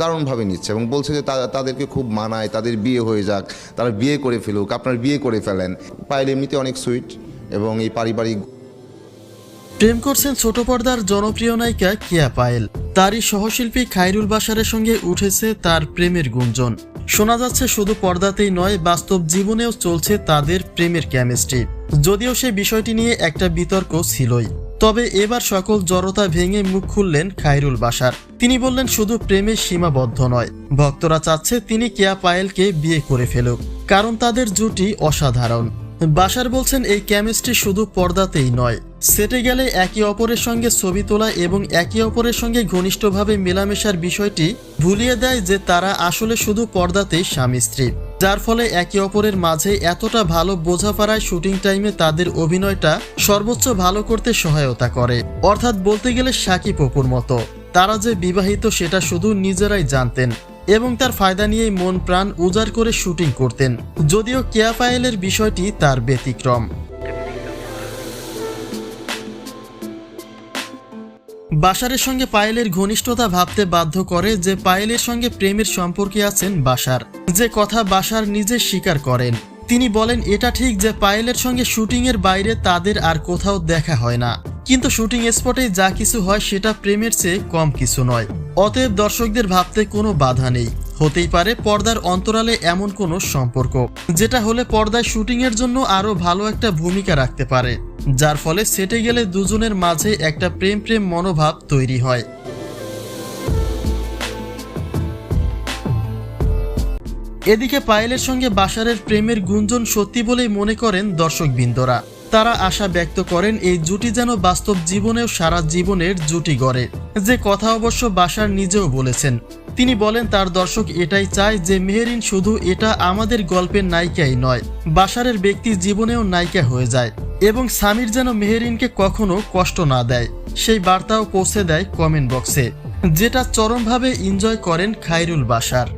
দারুণভাবে নিচ্ছে এবং বলছে যে তাদেরকে খুব মানায়, তাদের বিয়ে হয়ে যাক, তারা বিয়ে করে ফেলুক, আপনার বিয়ে করে ফেলেন। পায়েল এমনিতে অনেক সুইট এবং এই পারিবারিক। প্রেম করছেন ছোট পর্দার জনপ্রিয় নায়িকা কেয়া পায়েল। তারই সহশিল্পী খায়রুল বাশারের সঙ্গে উঠেছে তার প্রেমের গুঞ্জন। শোনা যাচ্ছে শুধু পর্দাতেই নয়, বাস্তব জীবনেও চলছে তাদের প্রেমের কেমিস্ট্রি। যদিও সেই বিষয়টি নিয়ে একটা বিতর্ক ছিলই, তবে এবার সকল জড়তা ভেঙে মুখ খুললেন খায়রুল বাশার। তিনি বললেন শুধু প্রেমে সীমাবদ্ধ নয়, ভক্তরা চাচ্ছে তিনি কেয়া পায়েলকে বিয়ে করে ফেলুক, কারণ তাদের জুটি অসাধারণ। বাশার বলছেন এই কেমিস্ট্রি শুধু পর্দাতেই নয়, সেটে গেলে একে অপরের সঙ্গে ছবি তোলা এবং একে অপরের সঙ্গে ঘনিষ্ঠভাবে মেলামেশার বিষয়টি ভুলিয়ে দেয় যে তারা আসলে শুধু পর্দাতেই স্বামী স্ত্রী, যার ফলে একে অপরের মাঝে এতটা ভালো বোঝাপড়ায় শুটিং টাইমে তাদের অভিনয়টা সর্বোচ্চ ভালো করতে সহায়তা করে। অর্থাৎ বলতে গেলে সাকিব অপুর মতো তারা যে বিবাহিত সেটা শুধু নিজেরাই জানতেন এবং তার ফায়দা নিয়েই মন প্রাণ উজাড় করে শুটিং করতেন। যদিও কেয়া পায়েলের বিষয়টি তার ব্যতিক্রম। বাশারের সঙ্গে পায়েলের ঘনিষ্ঠতা ভাবতে বাধ্য করে যে পায়েলের সঙ্গে প্রেমের সম্পর্কে আছেন বাশার, যে কথা বাশার নিজে স্বীকার করেন। তিনি বলেন এটা ঠিক যে পায়েলের সঙ্গে শুটিংয়ের বাইরে তাদের আর কোথাও দেখা হয় না, কিন্তু শুটিং স্পটে যা কিছু হয় সেটা প্রেমের চেয়ে কম কিছু নয়। অতএব দর্শকদের ভাবতে কোনো বাধা নেই, হতেই পারে পর্দার অন্তরালে এমন কোনো সম্পর্ক যেটা হলে পর্দায় শুটিংয়ের জন্য আরও ভালো একটা ভূমিকা রাখতে পারে, যার ফলে সেটে গেলে দুজনের মাঝে একটা প্রেম প্রেম মনোভাব তৈরি হয়। এদিকে পায়েলের সঙ্গে বাশারের প্রেমের গুঞ্জন সত্যি বলেই মনে করেন দর্শকবৃন্দরা। তারা আশা ব্যক্ত করেন এই জুটি যেন বাস্তব জীবনেও সারা জীবনের জুটি গড়ে, যে কথা অবশ্য বাশার নিজেও বলেছেন। তিনি বলেন তার দর্শক এটাই চায় যে মেহেরিন শুধু এটা আমাদের গল্পের নায়িকাই নয়, বাশারের ব্যক্তি জীবনেও নায়িকা হয়ে যায় এবং সামির যেন মেহেরিনকে কখনো কষ্ট না দেয়, সেই বার্তাও পৌঁছে দেয় কমেন্ট বক্সে, যেটা চরমভাবে এনজয় করেন খায়রুল বাশার।